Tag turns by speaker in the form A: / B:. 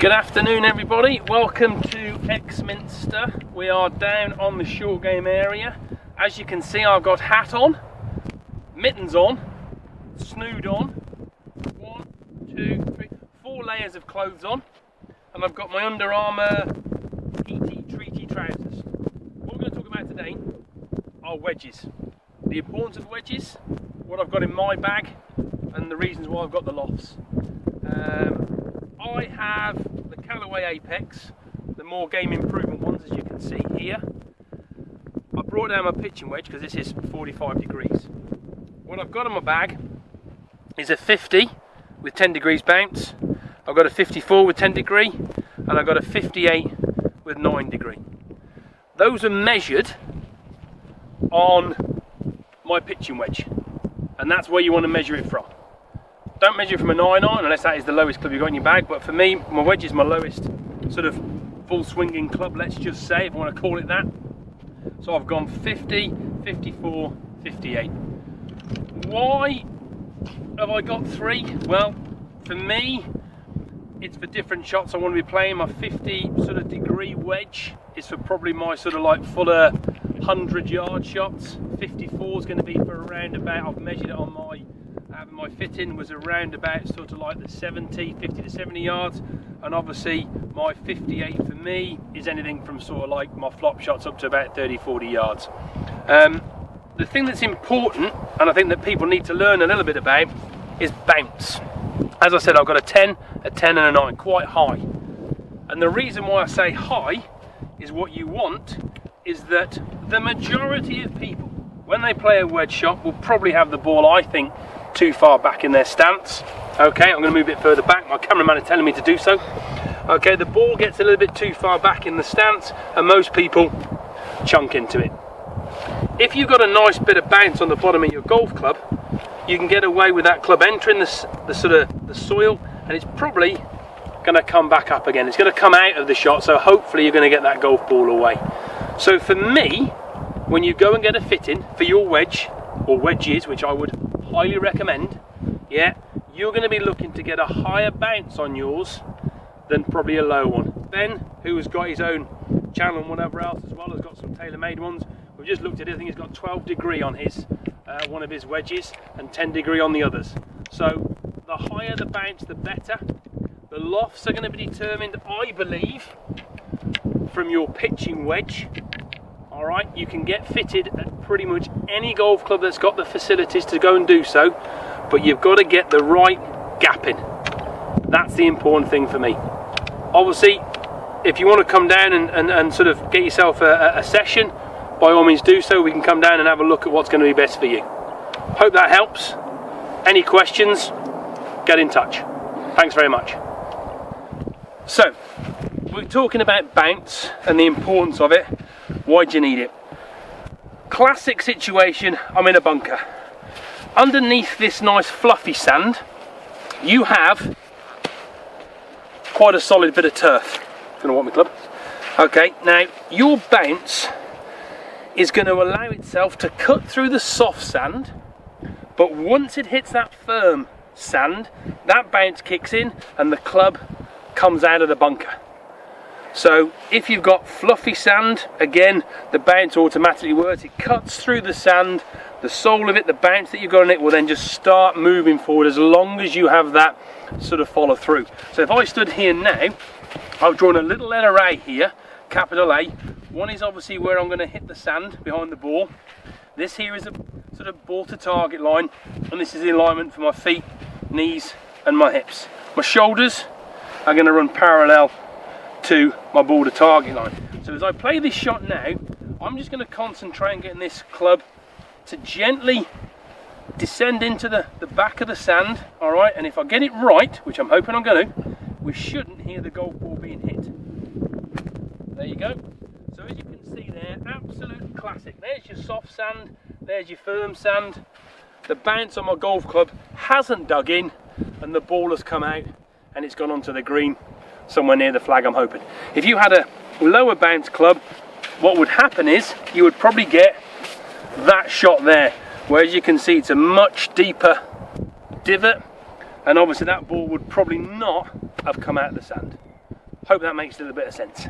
A: Good afternoon everybody, welcome to Exminster. We are down on the short game area. As you can see, I've got hat on, mittens on, snood on, 1, 2, 3, 4 layers of clothes on, and I've got my Under Armour PT treaty trousers. What we're going to talk about today are wedges. The importance of wedges, what I've got in my bag, and the reasons why I've got the lofts. I have the Callaway Apex, the more game improvement ones, as you can see here. I brought down my pitching wedge because this is 45 degrees. What I've got in my bag is a 50 with 10 degrees bounce. I've got a 54 with 10 degree, and I've got a 58 with 9 degree. Those are measured on my pitching wedge, and that's where you want to measure it from. Don't measure it from a 9-iron unless that is the lowest club you've got in your bag, but for me, my wedge is my lowest sort of full swinging club, let's just say, if I want to call it that. So I've gone 50, 54, 58. Why have I got 3? Well, for me, it's for different shots I want to be playing. My 50 sort of degree wedge is for probably my sort of like fuller 100-yard shots. 54 is going to be for around about, I've measured it on my fitting was around about sort of like the 50 to 70 yards, and obviously my 58 for me is anything from sort of like my flop shots up to about 30-40 yards. The thing that's important, and I think that people need to learn a little bit about, is bounce. As I said, I've got a 10 and a 9, quite high, and the reason why I say high is what you want is that the majority of people, when they play a wedge shot, will probably have the ball, I think, too far back in their stance. Okay, I'm going to move it further back. My cameraman is telling me to do so. Okay, the ball gets a little bit too far back in the stance, and most people chunk into it. If you've got a nice bit of bounce on the bottom of your golf club, you can get away with that club entering the sort of the soil, and it's probably going to come back up again. It's going to come out of the shot, so hopefully you're going to get that golf ball away. So for me, when you go and get a fitting for your wedge or wedges, which I would highly recommend, yeah, you're going to be looking to get a higher bounce on yours than probably a low one. Ben, who has got his own channel and whatever else as well, has got some tailor-made ones. We've just looked at it. I think he's got 12 degree on his one of his wedges and 10 degree on the others. So the higher the bounce, the better. The lofts are going to be determined, I believe, from your pitching wedge. Alright, you can get fitted at pretty much any golf club that's got the facilities to go and do so, but you've got to get the right gapping. That's the important thing for me. Obviously, if you want to come down and sort of get yourself a session, by all means do so. We can come down and have a look at what's going to be best for you. Hope that helps. Any questions, get in touch. Thanks very much. So, we're talking about bounce and the importance of it. Why do you need it? Classic situation, I'm in a bunker. Underneath this nice fluffy sand, you have quite a solid bit of turf. Gonna want my club? Okay, now your bounce is going to allow itself to cut through the soft sand, but once it hits that firm sand, that bounce kicks in and the club comes out of the bunker. So if you've got fluffy sand, again, the bounce automatically works. It cuts through the sand, the sole of it, the bounce that you've got on it will then just start moving forward as long as you have that sort of follow through. So if I stood here now, I've drawn a little letter A here, capital A. One is obviously where I'm going to hit the sand behind the ball. This here is a sort of ball to target line, and this is the alignment for my feet, knees and my hips. My shoulders are going to run parallel to my ball to target line. So as I play this shot now, I'm just going to concentrate on getting this club to gently descend into the back of the sand, alright, and if I get it right, which I'm hoping I'm going to, we shouldn't hear the golf ball being hit. There you go. So as you can see there, absolute classic. There's your soft sand, there's your firm sand. The bounce on my golf club hasn't dug in and the ball has come out and it's gone onto the green somewhere near the flag, I'm hoping. If you had a lower bounce club, what would happen is you would probably get that shot there, where as you can see it's a much deeper divot, and obviously that ball would probably not have come out of the sand. Hope that makes a little bit of sense.